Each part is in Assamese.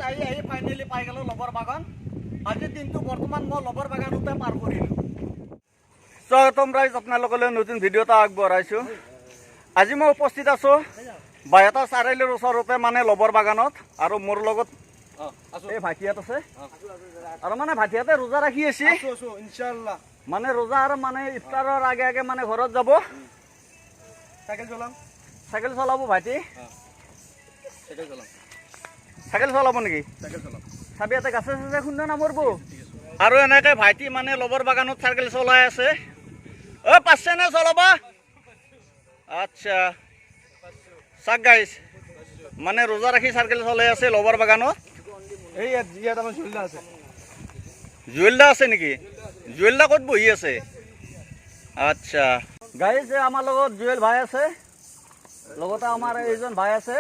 আহি আহি ফাইনেলি পাই গ'লোঁ লবৰ বাগান। আজিৰ দিনটো বৰ্তমান মই লবৰ বাগানতে পাৰ কৰিলোঁ। স্বাগতম ৰাইজ, আপোনালোকলৈ নতুন ভিডিঅ' এটা আগবঢ়াইছোঁ। আজি মই উপস্থিত আছোঁ বাইহাটা চাৰিআলিৰ ওচৰতে মানে লবৰ বাগানত, আৰু মোৰ লগত এই ভাইটিহঁত আছে। আৰু মানে ভাইটিহঁতে ৰোজা ৰাখি আছে ইনশাআল্লাহ। মানে ৰোজা আৰু মানে ইফতাৰৰ আগে আগে মানে ঘৰত যাব। চাইকেল চলাব ভাইটি। চাইকেল চলাব নেকি? চাবি ইয়াতে গাছে চাছে খুন্দা নামৰব। আৰু এনেকে ভাইটি মানে লবৰ বাগানত চাইকেল চলাই আছে। পাৰছে নে চলাবা? আচ্ছা চাক গাইছ, মানে ৰোজা ৰাখি চাইকেল চলাই আছে লবৰ বাগানত। এই জুৱেলদা আছে। জুৱেলদা আছে নেকি? জুৱেলদা ক'ত বহি আছে? আচ্ছা গাইছ, আমাৰ লগত জুৱেল ভাই আছে, লগতে আমাৰ এইজন ভাই আছে,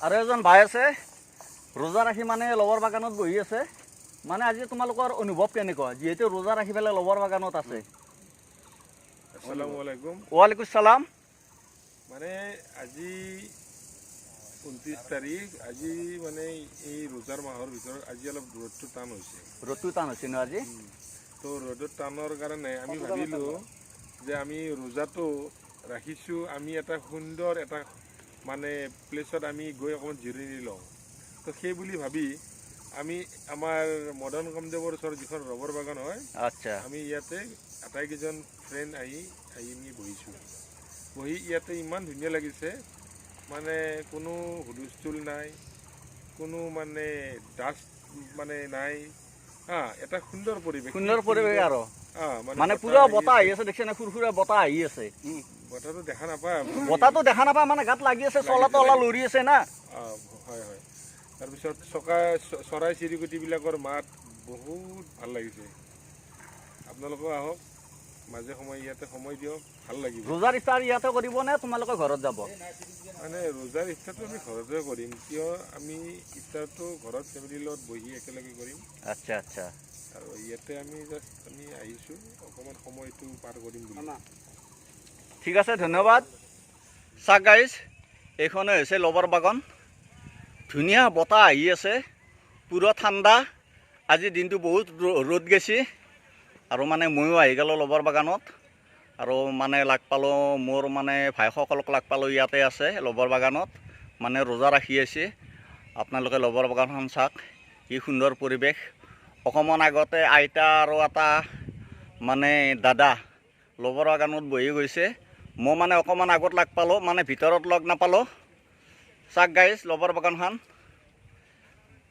আৰু এজন ভাই আছে ৰোজা ৰাখি মানে লবৰ বাগানত বহি আছে। মানে আজি তোমালোকৰ অনুভৱ কেনেকুৱা, যিহেতু ৰোজা ৰাখি পেলাই লবৰ বাগানত আছে? আসসালামু আলাইকুম। ওয়ালাইকুম সালাম। মানে আজি 29 তাৰিখ, আজি মানে এই ৰোজাৰ মাহৰ ভিতৰত আজি অলপ ৰ'দটো টান হৈছে। ৰ'দটো টান হৈছে ন আজি? তো ৰ'দৰ টানৰ কাৰণে আমি ভাবিলোঁ যে আমি ৰোজাটো ৰাখিছোঁ, আমি এটা সুন্দৰ এটা মানে প্লেচত আমি গৈ অকণমান জিৰণি লওঁ। তো সেই বুলি ভাবি আমি আমাৰ মদন কামদেৱৰ ওচৰত যিখন ৰবৰ বাগান হয়, আচ্ছা, আমি ইয়াতে আটাইকেইজন ফ্ৰেণ্ড আহি আমি বহিছোঁ। বহি ইয়াতে ইমান ধুনীয়া লাগিছে, মানে কোনো হুলস্থুল নাই, কোনো মানে ডাষ্ট মানে নাই। এটা সুন্দৰ পৰিৱেশ। সুন্দৰ পৰিৱেশ আৰু মানে বতাহ পুৰা আহি বতাহ আছে। আহি আছে, দেখিছে নে? সুৰসুৰা বতাহ আহি আছে। বতাহটো দেখা নাপায়, বতাহটো দেখা নাপায়, মানে গাত লাগি আছে, চলা তলা লৰি আছে না। হয় হয়। তাৰপিছত চৰাই চিৰিকটিবিলাকৰ মাত বহুত ভাল লাগিছে। আপোনালোকেও আহক, মাজে সময়ে ইয়াতে সময় দিয়ক, ভাল লাগিব। ৰোজাৰ ইফতাৰ ইয়াতে কৰিব নে তোমালোকে ঘৰত যাব? মানে ৰোজাৰ ইফতাৰটো আমি ঘৰতে কৰিম, কিয় আমি ইফতাৰটো ঘৰত ফেমিলিৰ লগত বহি একেলগে কৰিম। আচ্ছা আচ্ছা। আৰু ইয়াতে আমি আহিছোঁ অকণমান সময়টো পাৰ কৰিম বুলি। ঠিক আছে, ধন্যবাদ। চাক গাইজ, এইখনে হৈছে লবৰ বাগান। ধুনীয়া বতাহ আহি আছে, পুৰা ঠাণ্ডা। আজি দিনটো বহুত ৰ'দ গেছি, আৰু মানে ময়ো আহি গ'লোঁ লবৰ বাগানত। আৰু মানে লাগ পালোঁ, মোৰ মানে ভাইসকলক লাগ পালোঁ, ইয়াতে আছে লবৰ বাগানত, মানে ৰোজা ৰাখি আছে। আপোনালোকে লবৰ বাগানখন চাওক, কি সুন্দৰ পৰিৱেশ। অকণমান আগতে আইতা আৰু এটা মানে দাদা লবৰ বাগানত বহি গৈছে। মই মানে অকণমান আগত লাগ পালোঁ, মানে ভিতৰত লগ নাপালোঁ। চাক গাইজ লবৰ বাগানখন,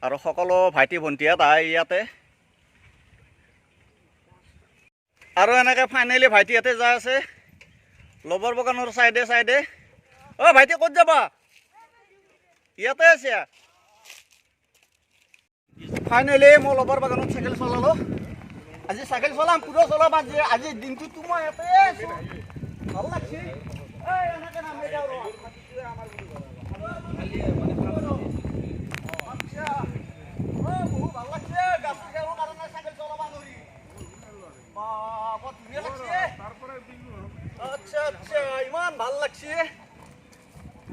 আৰু সকলো ভাইটি ভণ্টিহঁত আহে ইয়াতে। আৰু এনেকৈ ফাইনেলি ভাইটিহঁতে যাই আছে লবৰ বাগানৰ চাইডে চাইডে। ভাইটি ক'ত যাবা? ইয়াতে আছে। ফাইনেলি মই লবৰ বাগানত চাইকেল চলালোঁ। আজি চাইকেল চলাম, পুৰা চলাম আজি। আজিৰ দিনটোতো মই ইয়াতে আছোঁ, ভাল লাগছে। এনেকৈ নামি যাওঁ ৰ। আচ্ছা, বহুত ভাল লাগছে। গাছৰ কাৰণে চাইকেল চলাব নোৱাৰি। বৰ ধুনীয়া লাগছে। আচ্ছা আচ্ছা, ইমান ভাল লাগছে।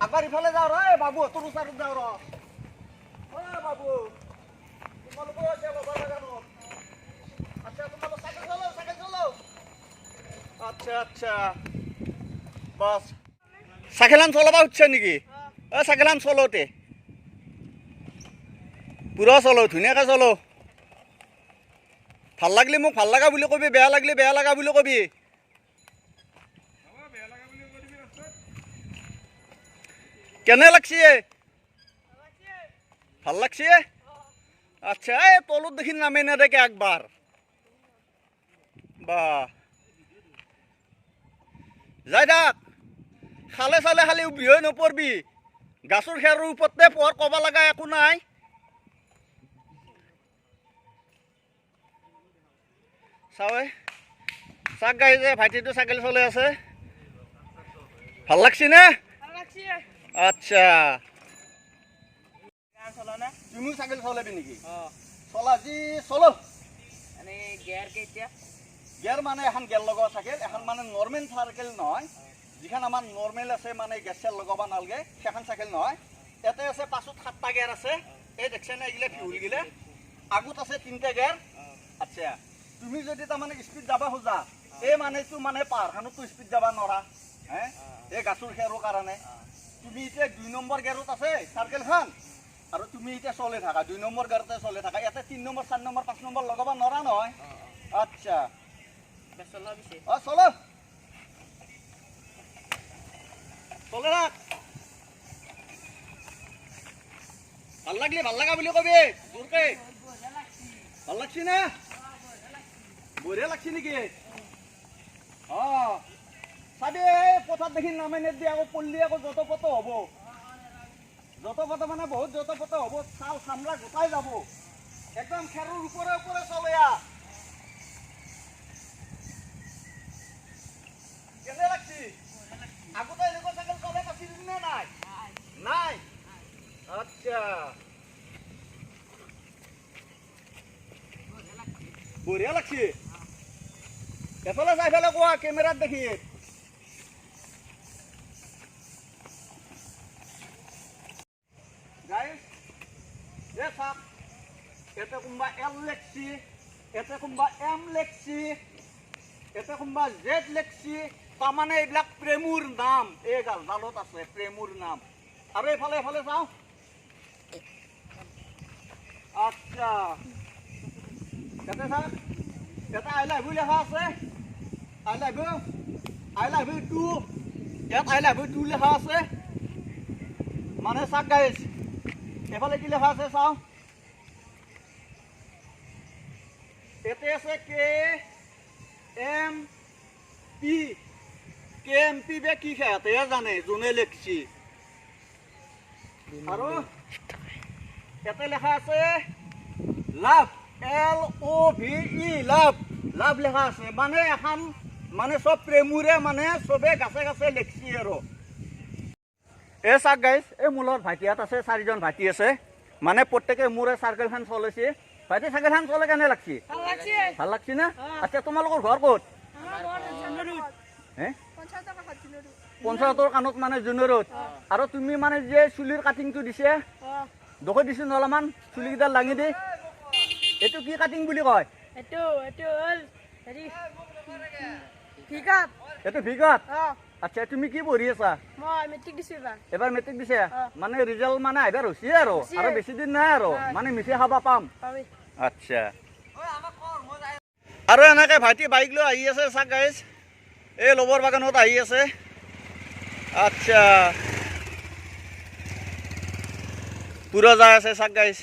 আবাৰ ইফালে যাওঁ ৰ, বাবু তোৰ ওচৰত যাওঁ ৰ। বাবু, তোমালোকেও আছে লবৰ বাগানত? আচ্ছা, তোমালোক চাইকেল চলাও, চাইকেল চলাও। আচ্ছা আচ্ছা, বাছ চাইকেলখন চলাব উঠছে নেকি? চাইকেলখন চলাওতে পুৰা চলো, ধুনীয়াকৈ চলো। ভাল লাগিলে মোক ভাল লগা বুলি কবি, বেয়া লাগিলে বেয়া লগা বুলি কবি। কেনে লাগছে? ভাল লাগছে? আচ্ছা, এই তলত দেখি নামে নেদেকে একবাৰ। বা যাই থাক, খালে চালে খালি উবি হৈ নপৰবি। গাছৰ খেৰৰ ওপৰতে পৰ, ক'ব লগা একো নাই। চাৱে চাক গাইছে, ভাইটিটো চাইকেল চলাই আছে। ভাল লাগছে নে? আচ্ছা, তুমিও চাইকেল চলাবি নেকি? চলা যি চলো। গিয়াৰ মানে এখন গিয়াৰ লগোৱা চাইকেল, এখন মানে নৰ্মেল চাইকেল নহয়। যিখন আমাৰ নৰ্মেল আছে, মানে গেছ চেল লগাব নালাগে, সেইখন চাইকেল নহয়। ইয়াতে আছে 5-7টা গিয়াৰ আছে। এই দেখছে না এইগিলা ভিউল গিলা আগত আছে 3টা গেৰ আচ্ছা তুমি যদি তাৰমানে স্পীড যাব খোজা এই মানেটো মানে পাহাৰখনতো স্পীড যাব নোৱাৰা হে এই গাছৰ খেৰৰ কাৰণে তুমি এতিয়া 2 নম্বৰ গেৰত আছে চাৰ্কেলখন আৰু তুমি এতিয়া চলে থাকা 2 নম্বৰ গেৰতে চলে থাকা ইয়াতে 3 নম্বৰ 4 নম্বৰ 5 নম্বৰ লগাব নোৱাৰা নহয় আচ্ছা চলো চলে রাখ ভাল লাগলি ভাল লাগা বুলি কবি জোরকে ভাল লাগছি না বঢ়িয়া লাগছি নেকি চাবি পথাত দেখি নামে নেট দি আকৌ পল্লি আকৌ যত পত হব যত পত মানে বহুত যত পত হব চাল চামৰা গোটাই যাব একদম খেৰৰ ওপৰে ওপৰে চলে কেনে লাগছি আগতে এনেকুৱা চাইকেল চলাই পাইছিলি নে নাই নাই আচ্ছা বঢ়িয়া লাগছি এফালে চাই ফেলে কোৱা কেমেৰাত দেখি গাইজ এ চাক এতে কোনোবা এল লেখছি এতে কোনোবা এম লেখছি এতে কোনোবা জেড লেখছি তাৰমানে এইবিলাক প্ৰেমুৰ নাম এই গালডালত আছে প্ৰেমুৰ নাম আৰু এইফালে এইফালে চাওঁ আচ্ছা ইয়াতে চাওক ইয়াতে আই লাভ ইউ লেখা আছে আই লাভ ইউ 2 ইয়াত আই লাভ ইউ 2 লেখা আছে মানে চাওক গাইজ এইফালে কি লেখা আছে চাওঁ এতে আছে কে এম পি কেএমপি বে কি খেতে জানে যোনে লেখছি আৰু এতে লেখা আছে লাভ LOVE লাভ লাভ লেখা আছে মানে এখন মানে সব প্ৰেমুৰে মানে সবে গাছে গাছে লেখছি আৰু এই চাক গাইজ এই মূলৰ ভাইটিয়াত আছে 4জন ভাইটি আছে মানে প্ৰত্যেকে মোৰে চাৰ্কেলখন চলাইছে ভাইটি চাৰ্কেলখন চলে কেনে লাগছি ভাল লাগছি না আচ্ছা তোমালোকৰ ঘৰ ক'ত হে পঞ্চায়তৰ কাণত মানে জুনিয়ৰত আৰু তুমি মানে যে চুলিৰ কাটিংটো দিছে দেখুৱাই দিছো অলপমান চুলিকেইডাল দাঙি দি এইটো কি কাটিং বুলি কয় এইটো ভিগত আচ্ছা তুমি কি পঢ়ি আছা এবাৰ মেট্ৰিক দিছে মানে ৰিজাল্ট মানে আহিবাৰ হৈছে আৰু বেছি দিন নাই আৰু মানে মিঠে খাবা পাম আচ্ছা আৰু এনেকে ভাইটি বাইক লৈ আহি আছে চাক গাইজ এই লবৰ বাগানত আহি আছে আচ্ছা পুৰা যাই আছে চাক গাইজ